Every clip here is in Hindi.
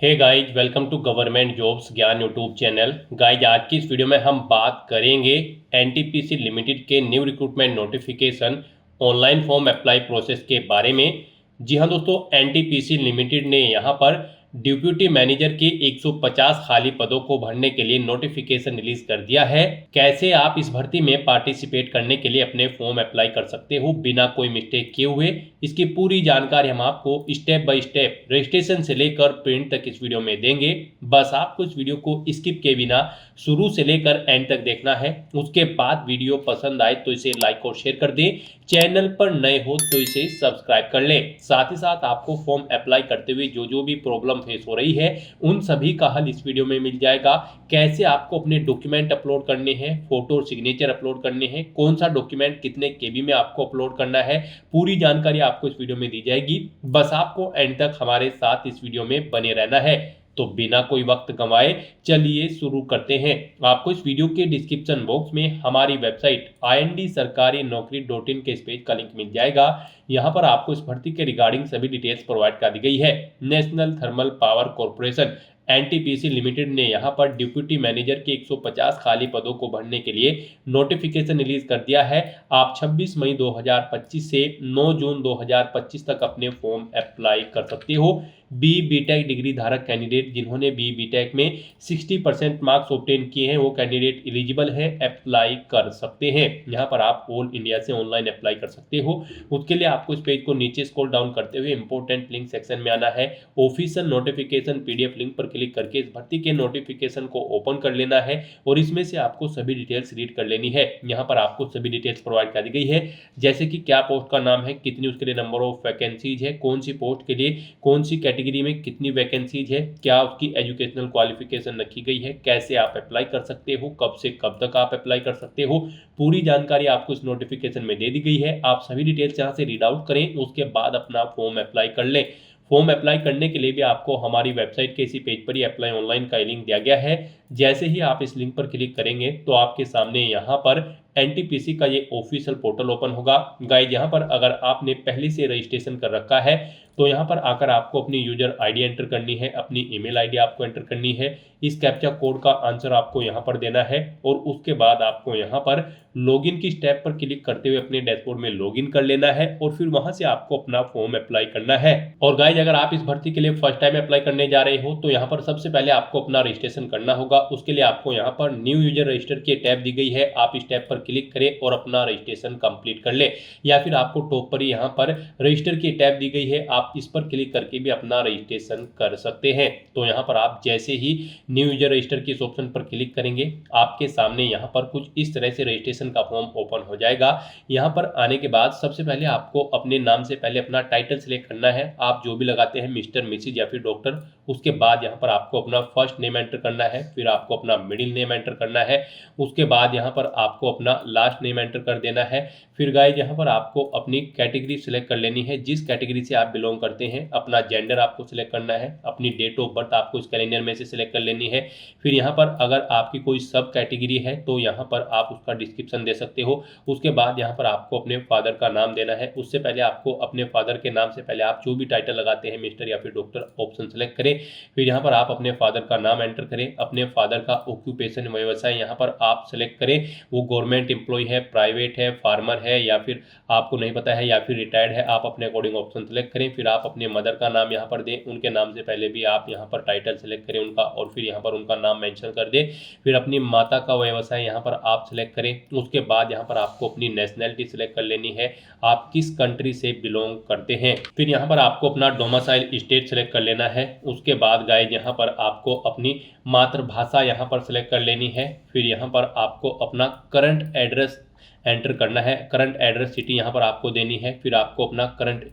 Hey guys, welcome to government jobs Gyan YouTube channel. Guys, आज की इस वीडियो में हम बात करेंगे एनटीपीसी लिमिटेड के new recruitment notification online form apply process के बारे में। जी हाँ दोस्तों, एनटीपीसी लिमिटेड ने यहाँ पर डिप्यूटी मैनेजर के 150 खाली पदों को भरने के लिए नोटिफिकेशन रिलीज कर दिया है। कैसे आप इस भर्ती में पार्टिसिपेट करने के लिए अपने फॉर्म अप्लाई कर सकते हो बिना कोई मिस्टेक किए हुए, इसकी पूरी जानकारी हम आपको स्टेप बाय स्टेप रजिस्ट्रेशन से लेकर प्रिंट तक इस वीडियो में देंगे। बस आपको इस वीडियो को स्किप के बिना शुरू से लेकर एंड तक देखना है। उसके बाद वीडियो पसंद आए तो इसे लाइक और शेयर कर दें। चैनल पर नए हो तो इसे सब्सक्राइब कर लें। साथ ही साथ आपको फॉर्म अप्लाई करते हुए जो भी प्रॉब्लम फेस हो रही है उन सभी का हल इस वीडियो में मिल जाएगा। कैसे आपको अपने डॉक्यूमेंट अपलोड करने हैं, फोटो और सिग्नेचर अपलोड करने हैं, कौन सा डॉक्यूमेंट कितने केबी में आपको अपलोड करना है, पूरी जानकारी आपको इस वीडियो में दी जाएगी। बस आपको एंड तक हमारे साथ इस वीडियो में बने रहना है। तो बिना कोई वक्त गंवाए चलिए शुरू करते हैं। आपको इस वीडियो के डिस्क्रिप्शन बॉक्स में हमारी वेबसाइट IND-sarkari-naukri.in के इस पेज का लिंक मिल जाएगा। यहाँ पर आपको इस भर्ती के रिगार्डिंग सभी डिटेल्स प्रोवाइड कर दी गई है। National thermal power corporation NTPC limited ने यहाँ पर डिप्यूटी मैनेजर के 150 खाली पदों को भरने के लिए नोटिफिकेशन रिलीज कर दिया है। आप 26 मई 2025 से 9 जून 2025 तक अपने फॉर्म अप्लाई कर सकते हो। BTech डिग्री धारक कैंडिडेट जिन्होंने BTech में 60% मार्क्स ऑब्टेन किए हैं वो कैंडिडेट एलिजिबल है, अप्लाई कर सकते हैं। यहाँ पर आप ऑल इंडिया से ऑनलाइन अप्लाई कर सकते हो। उसके लिए आपको इस पेज को नीचे स्क्रॉल डाउन करते हुए इंपॉर्टेंट लिंक सेक्शन में आना है। ऑफिशियल नोटिफिकेशन PDF लिंक पर क्लिक करके इस भर्ती के नोटिफिकेशन को ओपन कर लेना है और इसमें से आपको सभी डिटेल्स रीड कर लेनी है। यहाँ पर आपको सभी डिटेल्स प्रोवाइड कर दी गई है, जैसे कि क्या पोस्ट का नाम है, कितनी उसके लिए नंबर ऑफ वैकेंसीज है, कौन सी पोस्ट के लिए कौन सी कैटेगरी में कितनी वैकेंसीज है, क्या उसकी एजुकेशनल क्वालिफिकेशन रखी गई है, कैसे आप अप्लाई कर सकते हो, कब से कब तक आप अप्लाई कर सकते हो, पूरी जानकारी आपको इस नोटिफिकेशन में दे दी गई है। आप सभी डिटेल्स यहाँ से रीड आउट करें, उसके बाद अपना फॉर्म अप्लाई कर लें। फॉर्म अप्लाई करने के लिए भी आपको हमारी वेबसाइट के इसी पेज पर ही अप्लाई ऑनलाइन का लिंक दिया गया है। जैसे ही आप इस लिंक पर क्लिक करेंगे तो आपके सामने यहाँ पर एनटीपीसी का ये ऑफिशियल पोर्टल ओपन होगा। गाइज, यहाँ पर अगर आपने पहले से रजिस्ट्रेशन कर रखा है तो यहाँ पर आकर आपको अपनी यूजर आईडी एंटर करनी है, अपनी ईमेल आईडी आपको एंटर करनी है, इस कैप्चा कोड का आंसर आपको यहाँ पर देना है और उसके बाद आपको यहाँ पर लॉगिन की स्टेप पर क्लिक करते हुए अपने डैशबोर्ड में लॉगिन कर लेना है और फिर वहां से आपको अपना फॉर्म अप्लाई करना है। और गाइज, अगर आप इस भर्ती के लिए फर्स्ट टाइम अप्लाई करने जा रहे हो तो यहाँ पर सबसे पहले आपको अपना रजिस्ट्रेशन करना होगा। उसके लिए आपको यहाँ पर न्यू यूजर रजिस्टर की टैब दी गई है, आप इस टैब पर क्लिक करें और अपना रजिस्ट्रेशन कंप्लीट कर ले। या फिर आपको टॉप पर यहाँ पर रजिस्टर की टैब दी गई है, आप इस पर क्लिक करके भी अपना रजिस्ट्रेशन कर सकते हैं। तो यहाँ पर आप जैसे ही न्यू यूजर रजिस्टर के इस ऑप्शन पर क्लिक करेंगे आपके सामने यहाँ पर कुछ इस तरह से रजिस्ट्रेशन का फॉर्म ओपन हो जाएगा। यहाँ पर आने के बाद सबसे पहले आपको अपने नाम से पहले अपना टाइटल सिलेक्ट करना है, आप जो भी लगाते हैं मिस्टर, मिसिज या फिर डॉक्टर। उसके बाद यहाँ पर आपको अपना फर्स्ट नेम एंटर करना है, फिर आपको अपना मिडिल नेम एंटर करना है, उसके बाद यहाँ पर आपको अपना लास्ट नेम एंटर कर देना है। फिर गाइज, यहाँ पर आपको अपनी कैटेगरी सिलेक्ट कर लेनी है, जिस कैटेगरी से आप बिलोंग करते हैं। अपना जेंडर आपको सिलेक्ट करना है, अपनी डेट ऑफ बर्थ आपको इस कैलेंडर में से सिलेक्ट कर लेनी है। फिर यहाँ पर अगर आपकी कोई सब कैटेगरी है तो यहाँ पर आप उसका डिस्क्रिप्शन दे सकते हो। उसके बाद यहाँ पर आपको अपने फादर का नाम देना है। उससे पहले आपको अपने फादर के नाम से पहले आप जो भी टाइटल लगाते हैं मिस्टर या फिर डॉक्टर ऑप्शन सेलेक्ट करें। फिर यहाँ पर आप अपने फादर का नाम एंटर करें, अपने फादर का ऑक्यूपेशन व्यवसाय यहाँ पर आप सेलेक्ट करें, वो गवर्नमेंट एम्प्लॉय है, प्राइवेट है, फार्मर है या फिर आपको नहीं पता है या फिर रिटायर्ड है, आप अपने अकॉर्डिंग ऑप्शन सेलेक्ट करें। फिर आप अपने मदर का नाम यहाँ पर दें, उनके नाम से पहले भी आप यहाँ पर टाइटल सेलेक्ट करें उनका और फिर यहाँ पर उनका नाम मेंशन कर दें। फिर अपनी माता का व्यवसाय यहाँ पर आप सिलेक्ट करें। उसके बाद यहाँ पर आपको अपनी नेशनैलिटी सिलेक्ट कर लेनी है, आप किस कंट्री से बिलोंग करते हैं। फिर यहाँ पर आपको अपना डोमिसाइल स्टेट सिलेक्ट कर लेना है। उसके बाद गाइज, यहाँ पर आपको अपनी मातृभाषा यहाँ पर सिलेक्ट कर लेनी है। फिर यहाँ पर आपको अपना करंट एड्रेस एंटर करना है, करंट एड्रेस सिटी यहाँ पर आपको देनी है। फिर आपको अपना करंट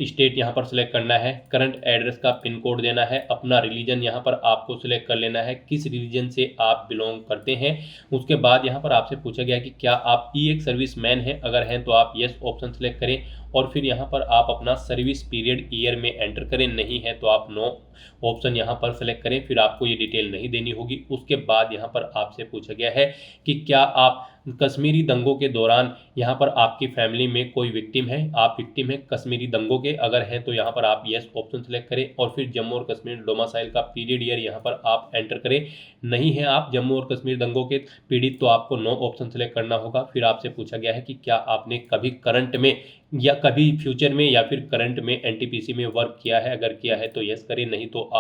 स्टेट यहाँ पर सिलेक्ट करना है, करंट एड्रेस का पिन कोड देना है, अपना रिलीजन यहाँ पर आपको सिलेक्ट कर लेना है, किस रिलीजन से आप बिलोंग करते हैं। उसके बाद यहाँ पर आपसे पूछा गया कि क्या आप एक सर्विस मैन हैं, अगर हैं तो आप यस ऑप्शन सेलेक्ट करें और फिर यहाँ पर आप अपना सर्विस पीरियड ईयर में एंटर करें, नहीं है तो आप नो ऑप्शन यहाँ पर सेलेक्ट करें। फिर आपको ये डिटेल नहीं देनी होगी। उसके बाद यहाँ पर आपसे पूछा गया है कि क्या आप कश्मीरी दंगों के दौरान यहाँ पर आपकी फैमिली में कोई विक्टिम है, आप विक्टिम है कश्मीरी दंगों के, अगर है तो यहाँ पर आप यस ऑप्शन सेलेक्ट करें और फिर जम्मू और कश्मीर डोमासाइल का पीरियड ईयर यहाँ पर आप एंटर करें। नहीं है आप जम्मू और कश्मीर दंगों के पीड़ित तो आपको नो ऑप्शन सेलेक्ट करना होगा। फिर आपसे पूछा गया है कि क्या आपने कभी करंट में या कभी फ्यूचर में या फिर करंट में एनटीपीसी में वर्क किया है, अगर किया है तो यस करें, नहीं तो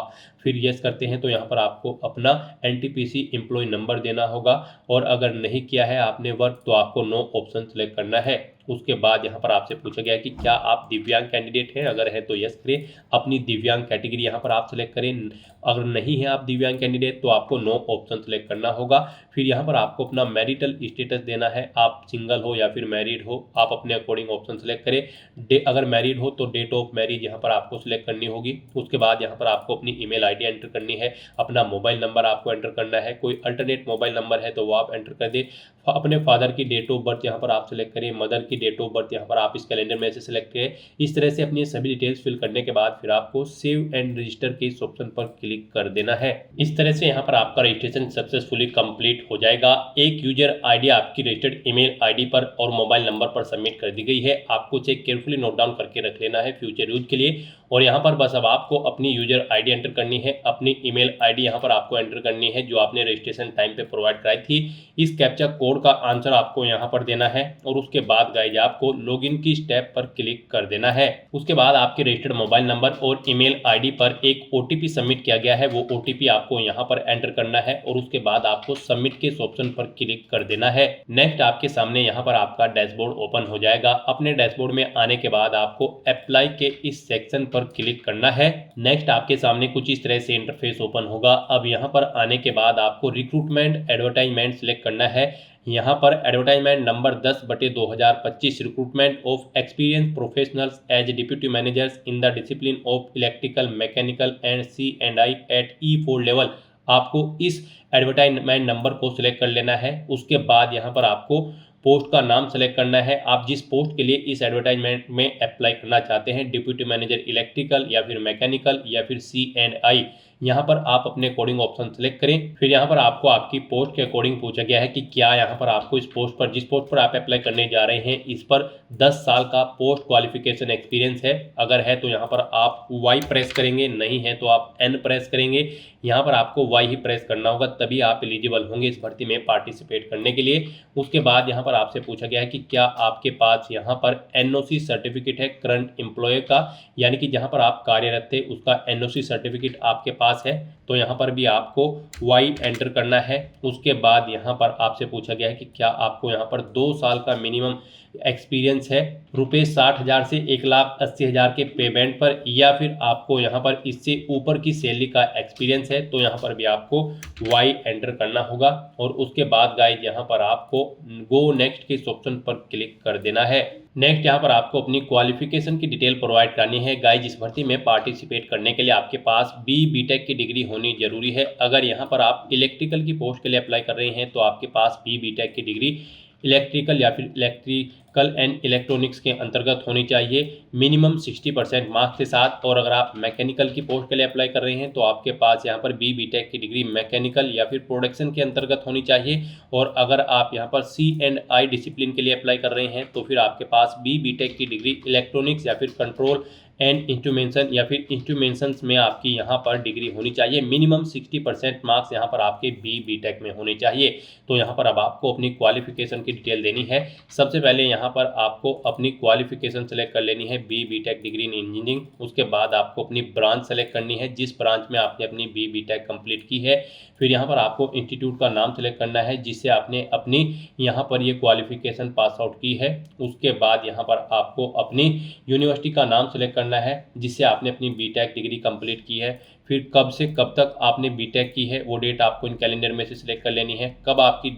फिर यस करते हैं तो यहाँ पर आपको अपना एनटीपीसी एम्प्लॉय नंबर देना होगा, और अगर नहीं किया है आपने वर्क तो आपको नो ऑप्शन सेलेक्ट करना है। उसके बाद यहाँ पर आपसे पूछा गया कि क्या आप दिव्यांग कैंडिडेट हैं, अगर है तो यस करें, अपनी दिव्यांग कैटेगरी यहाँ पर आप सेलेक्ट करें, अगर नहीं है आप दिव्यांग कैंडिडेट तो आपको नो ऑप्शन सेलेक्ट करना होगा। फिर यहाँ पर आपको अपना मैरिटल स्टेटस देना है, आप सिंगल हो या फिर मैरिड हो, आप अपने अकॉर्डिंग ऑप्शन सेलेक्ट करें। अगर मैरिड हो तो डेट ऑफ मैरिज यहाँ पर आपको सिलेक्ट करनी होगी। उसके बाद यहाँ पर आपको अपनी ईमेल आईडी एंटर करनी है, अपना मोबाइल नंबर आपको एंटर करना है, कोई अल्टरनेट मोबाइल नंबर है तो वो आप एंटर कर दे। अपने फादर की डेट ऑफ बर्थ यहाँ पर आप सेलेक्ट करें, मदर की डेट ऑफ बर्थ यहाँ पर आप इस कैलेंडर में से सिलेक्ट करें। इस तरह से अपनी सभी डिटेल्स फिल करने के बाद फिर आपको सेव एंड रजिस्टर के इस ऑप्शन पर क्लिक कर देना है। इस तरह से यहाँ पर आपका रजिस्ट्रेशन सक्सेसफुली कंप्लीट हो जाएगा। एक यूजर आईडी आपकी रजिस्टर्ड ईमेल आईडी पर और मोबाइल नंबर पर सबमिट कर दी गई है, आपको चेक केयरफुली नोट डाउन करके रख लेना है फ्यूचर यूज के लिए। और यहाँ पर बस अब आपको अपनी यूजर आईडी एंटर करनी है, अपनी ईमेल आईडी यहाँ पर आपको एंटर करनी है जो आपने रजिस्ट्रेशन टाइम पे प्रोवाइड कराई थी। इस कैप्चा कोड का आंसर आपको यहाँ पर देना है और उसके बाद गाइज आपको लॉगिन की स्टेप पर क्लिक कर देना है। उसके बाद आपके रजिस्टर्ड मोबाइल नंबर और ईमेल आईडी पर एक ओटीपी सबमिट किया गया है, वो ओटीपी आपको यहाँ पर एंटर करना है और उसके बाद आपको सबमिट के ऑप्शन पर क्लिक कर देना है। नेक्स्ट आपके सामने यहाँ पर आपका डैशबोर्ड ओपन हो जाएगा। अपने डैशबोर्ड में आने के बाद आपको अप्लाई के इस सेक्शन पर क्लिक करना है। नेक्स्ट आपके सामने कुछ इस तरह से इंटरफेस ओपन होगा। अब यहाँ पर आने के बाद आपको रिक्रूटमेंट एडवर्टाइजमेंट सिलेक्ट करना है। यहाँ पर advertisement number 10/2025 recruitment of experience professionals as deputy managers in the discipline of electrical mechanical and C&I at E4 level, आपको इस एडवर्टाइजमेंट नंबर को सिलेक्ट कर लेना है। उसके बाद यहाँ पर आपको पोस्ट का नाम सेलेक्ट करना है, आप जिस पोस्ट के लिए इस एडवर्टाइजमेंट में अप्लाई करना चाहते हैं, डिप्यूटी मैनेजर इलेक्ट्रिकल या फिर मैकेनिकल या फिर C&I, यहाँ पर आप अपने अकॉर्डिंग ऑप्शन सेलेक्ट करें। फिर यहाँ पर आपको आपकी पोस्ट के अकॉर्डिंग पूछा गया है कि क्या यहाँ पर आपको इस पोस्ट पर, जिस पोस्ट पर आप अप्लाई करने जा रहे हैं, इस पर 10 साल का पोस्ट क्वालिफिकेशन एक्सपीरियंस है। अगर है तो यहाँ पर आप Y प्रेस करेंगे, नहीं है तो आप N प्रेस करेंगे। यहाँ पर आपको Y ही प्रेस करना होगा, तभी आप एलिजिबल होंगे इस भर्ती में पार्टिसिपेट करने के लिए। उसके बाद यहाँ पर आपसे पूछा गया है कि क्या आपके पास यहाँ पर NOC सर्टिफिकेट है करंट एम्प्लॉय का, यानी कि जहाँ पर आप कार्यरत थे उसका NOC सर्टिफिकेट आपके पास है, तो यहाँ पर भी आपको Y एंटर करना है। उसके बाद यहाँ पर आपसे पूछा गया है कि क्या आपको यहाँ पर 2 साल का मिनिमम एक्सपीरियंस है ₹60,000 से 1,80,000 के पेमेंट पर, या फिर आपको यहाँ पर इससे ऊपर की सैलरी का एक्सपीरियंस है, तो यहाँ पर भी आपको Y एंटर करना होगा। और उसके बाद गाइज यहाँ पर आपको गो नेक्स्ट के ऑप्शन पर क्लिक कर देना है। नेक्स्ट यहाँ पर आपको अपनी क्वालिफिकेशन की डिटेल प्रोवाइड करनी है। गाइज इस भर्ती में पार्टिसिपेट करने के लिए आपके पास BTech की डिग्री होनी जरूरी है। अगर यहाँ पर आप इलेक्ट्रिकल की पोस्ट के लिए अप्लाई कर रहे हैं तो आपके पास BTech की डिग्री इलेक्ट्रिकल या फिर इलेक्ट्रिकल एंड इलेक्ट्रॉनिक्स के अंतर्गत होनी चाहिए मिनिमम 60% मार्क्स के साथ। और अगर आप मैकेनिकल की पोस्ट के लिए अप्लाई कर रहे हैं तो आपके पास यहाँ पर BTech की डिग्री मैकेनिकल या फिर प्रोडक्शन के अंतर्गत होनी चाहिए। और अगर आप यहाँ पर C&I डिसिप्लिन के लिए अप्लाई कर रहे हैं तो फिर आपके पास BTech की डिग्री इलेक्ट्रॉनिक्स या फिर कंट्रोल एंड इंस्ट्रूमेंशन या फिर इंस्ट्रूमेंशंस में आपकी यहाँ पर डिग्री होनी चाहिए। मिनिमम 60% मार्क्स यहाँ पर आपके BTech में होने चाहिए। तो यहाँ पर अब आपको अपनी क्वालिफिकेशन की डिटेल देनी है। सबसे पहले यहाँ पर आपको अपनी क्वालिफिकेशन सेलेक्ट कर लेनी है, BTech डिग्री इन इंजीनियरिंग। उसके बाद आपको अपनी ब्रांच सेलेक्ट करनी है, जिस ब्रांच में आपने अपनी BTech कंप्लीट की है। फिर यहाँ पर आपको इंस्टीट्यूट का नाम सेलेक्ट करना है जिससे आपने अपनी यहाँ पर ये क्वालिफिकेशन पास आउट की है। उसके बाद यहाँ पर आपको अपनी यूनिवर्सिटी का नाम सेलेक्ट करना है जिससे आपने अपनी BTech डिग्री कंप्लीट की है। फिर कब से कब तक आपने BTech की है वो डेट आपको इन कैलेंडर में से सिलेक्ट कर लेनी है। कब आपकी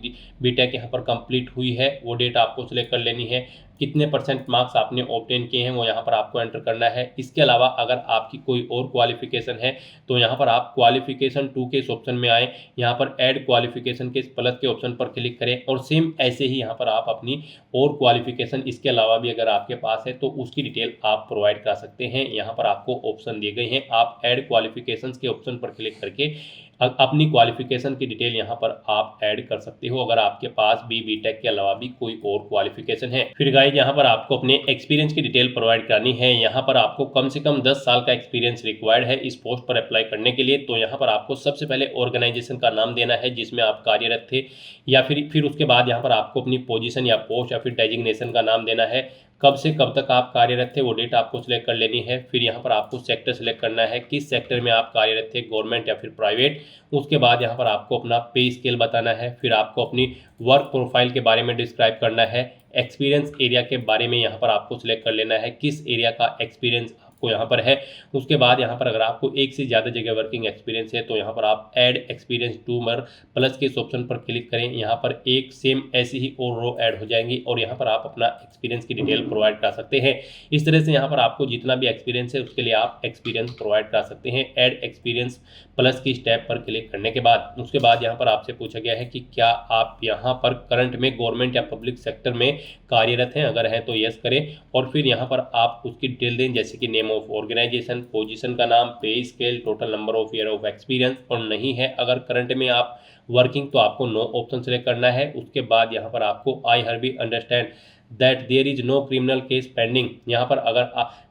BTech यहाँ पर कंप्लीट हुई है वो डेट आपको सिलेक्ट कर लेनी है। कितने परसेंट मार्क्स आपने ऑब्टेन किए हैं वो यहाँ पर आपको एंटर करना है। इसके अलावा अगर आपकी कोई और क्वालिफिकेशन है तो यहाँ पर आप क्वालिफिकेशन 2 के इस ऑप्शन में आए, यहाँ पर ऐड क्वालिफिकेशन के प्लस के ऑप्शन पर क्लिक करें और सेम ऐसे ही यहाँ पर आप अपनी और क्वालिफिकेशन इसके अलावा भी अगर आपके पास है तो उसकी डिटेल आप प्रोवाइड करा सकते हैं। यहाँ पर आपको ऑप्शन दिए गए हैं, आप ऐड क्वालिफिकेशन क्वालिफिकेशंस के ऑप्शन पर क्लिक करके अपनी क्वालिफिकेशन की डिटेल यहाँ पर आप ऐड कर सकते हो, अगर आपके पास बीटेक के अलावा भी कोई और क्वालिफिकेशन है। फिर गाइज यहाँ पर आपको अपने एक्सपीरियंस की डिटेल प्रोवाइड करनी है। यहाँ पर आपको कम से कम 10 साल का एक्सपीरियंस रिक्वायर्ड है इस पोस्ट पर अप्लाई करने के लिए। तो यहाँ पर आपको सबसे पहले ऑर्गेनाइजेशन का नाम देना है जिसमें आप कार्यरत थे, या फिर उसके बाद यहाँ पर आपको अपनी पोजीशन या पोस्ट या फिर डेजिग्नेशन का नाम देना है, कब से कब तक आप कार्यरत थे वो डेट आपको सिलेक्ट कर लेनी है। फिर यहाँ पर आपको सेक्टर सिलेक्ट करना है, किस सेक्टर में आप कार्यरत थे, गवर्नमेंट या फिर प्राइवेट। उसके बाद यहाँ पर आपको अपना पे स्केल बताना है। फिर आपको अपनी वर्क प्रोफाइल के बारे में डिस्क्राइब करना है। एक्सपीरियंस एरिया के बारे में यहाँ पर आपको सिलेक्ट कर लेना है, किस एरिया का एक्सपीरियंस आपको यहाँ पर है। उसके बाद यहाँ पर अगर आपको एक से ज़्यादा जगह वर्किंग एक्सपीरियंस है तो यहाँ पर आप ऐड एक्सपीरियंस टू मर प्लस के इस ऑप्शन पर क्लिक करें। यहाँ पर एक सेम ऐसी ही और रो ऐड हो जाएंगी और यहाँ पर आप अपना एक्सपीरियंस की डिटेल प्रोवाइड कर सकते हैं। इस तरह से यहाँ पर आपको जितना भी एक्सपीरियंस है उसके लिए आप एक्सपीरियंस प्रोवाइड कर सकते हैं। ऐड एक्सपीरियंस प्लस की स्टेप पर क्लिक करने के बाद उसके बाद यहाँ पर आपसे पूछा गया है कि क्या आप यहाँ पर करंट में गवर्नमेंट या पब्लिक सेक्टर में कार्यरत हैं, अगर हैं तो यस करें। और फिर यहाँ पर आप उसकी डिटेल दें जैसे कि नेम ऑफ ऑर्गेनाइजेशन, पोजीशन का नाम, पे scale, total number of year of experience. और नहीं है अगर करंट में आप वर्किंग तो आपको नो ऑप्शन सेलेक्ट करना है। उसके बाद यहाँ पर आपको I hereby understand that there is no criminal case pending. यहाँ पर अगर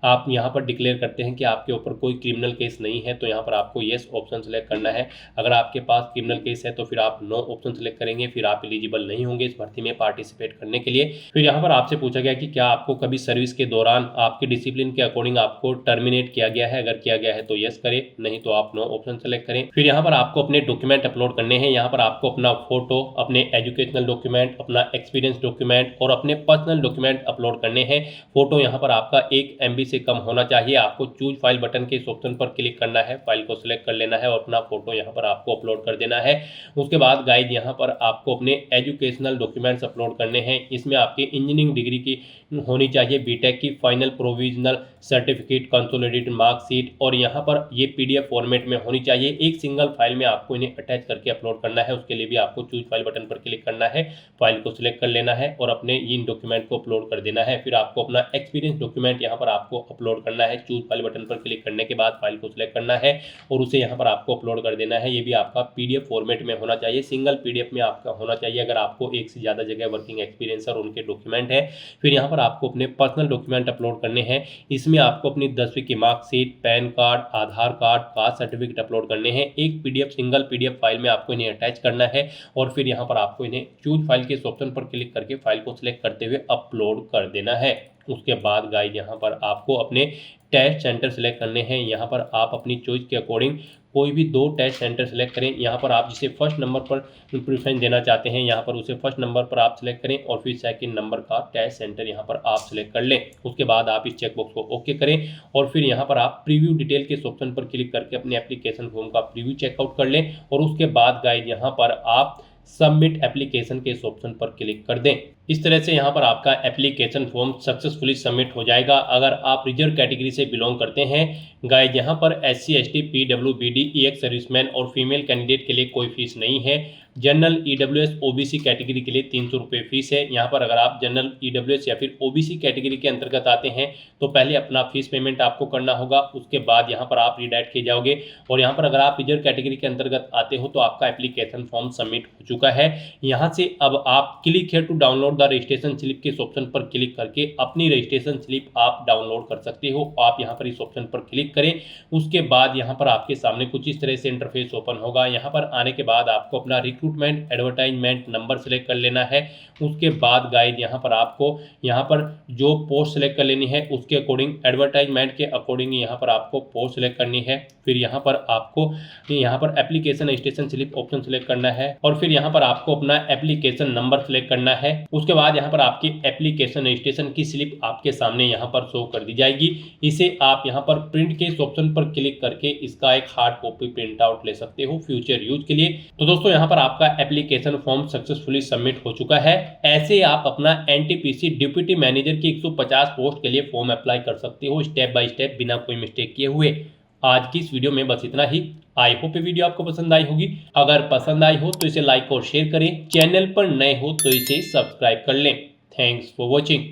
आप यहाँ पर डिक्लेयर करते हैं कि आपके ऊपर कोई क्रिमिनल केस नहीं है तो यहाँ पर आपको येस ऑप्शन सेलेक्ट करना है। अगर आपके पास क्रिमिनल केस है तो फिर आप नो ऑप्शन सेलेक्ट करेंगे, फिर आप एलिजिबल नहीं होंगे इस भर्ती में पार्टिसिपेट करने के लिए। फिर यहाँ पर आपसे पूछा गया कि क्या आपको कभी सर्विस के दौरान आपके डिसिप्लिन के अकॉर्डिंग आपको टर्मिनेट किया गया है, अगर किया गया है तो येस करें, नहीं तो आप नो ऑप्शन सेलेक्ट करें। फिर यहाँ पर आपको अपने डॉक्यूमेंट अपलोड करने हैं। यहाँ पर आपको अपना फोटो, अपने एजुकेशनल डॉक्यूमेंट, अपना एक्सपीरियंस डॉक्यूमेंट और अपने पर्सनल डॉक्यूमेंट अपलोड करने हैं। फोटो यहाँ पर आपका 1 MB से कम होना चाहिए। आपको चूज फाइल बटन के इस ऑप्शन पर क्लिक करना है, फाइल को सिलेक्ट कर लेना है और अपना फोटो यहाँ पर आपको अपलोड कर देना है। उसके बाद गाइड यहाँ पर आपको अपने एजुकेशनल डॉक्यूमेंट्स अपलोड करने हैं। इसमें आपकी इंजीनियरिंग डिग्री की होनी चाहिए, बीटेक की final provisional certificate, consolidated marksheet, और यहाँ पर ये PDF फॉर्मेट में होनी चाहिए। एक सिंगल फाइल में आपको इन्हें अटैच करके अपलोड करना है। उसके लिए भी आपको चूज फाइल बटन पर क्लिक करना है, फाइल को सिलेक्ट कर लेना है और अपने इन डॉक्यूमेंट को अपलोड कर देना है। फिर आपको अपना एक्सपीरियंस डॉक्यूमेंट यहाँ पर आपको अपलोड करना है। चूज फाइल बटन पर क्लिक करने के बाद फाइल को सिलेक्ट करना है और उसे यहाँ पर आपको अपलोड कर देना है। ये भी आपका PDF फॉर्मेट में होना चाहिए, सिंगल PDF में आपका होना चाहिए अगर आपको एक से ज़्यादा जगह वर्किंग एक्सपीरियंस और उनके डॉक्यूमेंट है। फिर यहाँ पर आपको अपने पर्सनल डॉक्यूमेंट अपलोड करने हैं। इसमें आपको अपनी 10वीं की मार्कशीट, पैन कार्ड, आधार कार्ड, कास्ट सर्टिफिकेट अपलोड करने हैं। एक PDF सिंगल PDF फाइल में आपको इन्हें अटैच करना है और फिर यहाँ पर आपको इन्हें चूज फाइल के इस ऑप्शन पर क्लिक करके फाइल को सिलेक्ट करते हुए अपलोड कर देना है। उसके बाद गाइड यहाँ पर आपको अपने टेस्ट सेंटर सेलेक्ट करने हैं। यहाँ पर आप अपनी चॉइस के अकॉर्डिंग कोई भी 2 टेस्ट सेंटर सेलेक्ट करें। यहाँ पर आप जिसे फर्स्ट नंबर पर प्रेफरेंस देना चाहते हैं यहाँ पर उसे फर्स्ट नंबर पर आप सिलेक्ट करें और फिर सेकंड नंबर का टेस्ट सेंटर यहाँ पर आप सिलेक्ट कर लें। उसके बाद आप इस चेकबॉक्स को ओके करें और फिर यहाँ पर आप प्रीव्यू डिटेल के ऑप्शन पर क्लिक करके अपने एप्लीकेशन फॉर्म का प्रीव्यू चेकआउट कर लें और उसके बाद गाइड यहाँ पर आप सबमिट एप्लीकेशन के इस ऑप्शन पर क्लिक कर दें। इस तरह से यहाँ पर आपका एप्लीकेशन फॉर्म सक्सेसफुली सबमिट हो जाएगा। अगर आप रिजर्व कैटेगरी से बिलोंग करते हैं गाइज यहाँ पर SC ST PWBD EX serviceman और फीमेल कैंडिडेट के लिए कोई फीस नहीं है। जनरल EWS OBC कैटेगरी के लिए 300 रुपये फीस है। यहाँ पर अगर आप जनरल EWS या फिर OBC कैटेगरी के अंतर्गत आते हैं तो पहले अपना फीस पेमेंट आपको करना होगा, उसके बाद यहाँ पर आप रिडायरेक्ट किए जाओगे। और यहाँ पर अगर आप रिजर्व कैटेगरी के अंतर्गत आते हो तो आपका एप्लीकेशन फॉर्म सबमिट हो चुका है। यहाँ से अब आप click here to download the registration slip के इस ऑप्शन पर क्लिक करके अपनी रजिस्ट्रेशन स्लिप आप डाउनलोड कर सकते हो। आप यहाँ पर इस ऑप्शन पर क्लिक करें। उसके बाद यहाँ पर आपके सामने कुछ इस तरह से इंटरफेस ओपन होगा। यहाँ पर आने के बाद आपको अपना रिक्रूटमेंट एडवर्टाइजमेंट नंबर सेलेक्ट कर लेना है। उसके बाद गाइड यहाँ पर आपको यहाँ पर जो पोस्ट सेलेक्ट कर लेनी है उसके अकॉर्डिंग, एडवर्टाइजमेंट के अकॉर्डिंग यहाँ पर आपको पोस्ट सेलेक्ट करनी है। फिर यहाँ पर आपको यहाँ पर application registration slip option select करना है और फिर यहाँ पर आपको अपना एप्लीकेशन नंबर सेलेक्ट करना है। उसके बाद यहाँ पर आपकी एप्लीकेशन रजिस्ट्रेशन की स्लिप आपके सामने यहाँ पर शो कर दी जाएगी। इसे आप यहाँ पर प्रिंट के इस ऑप्शन पर क्लिक करके इसका एक हार्ड कॉपी प्रिंट आउट ले सकते हो फ्यूचर यूज के लिए। तो दोस्तों यहाँ पर आपका एप्लीकेशन फॉर्म सक्सेसफुली सबमिट हो चुका है। ऐसे आप अपना NTPC डिप्टी मैनेजर की 150 पोस्ट के लिए फॉर्म अप्लाई कर सकते हो स्टेप बाय स्टेप बिना कोई मिस्टेक किए हुए। आज की इस वीडियो में बस इतना ही। आई होप ये वीडियो आपको पसंद आई होगी। अगर पसंद आई हो तो इसे लाइक और शेयर करें। चैनल पर नए हो तो इसे सब्सक्राइब कर लें। Thanks for watching.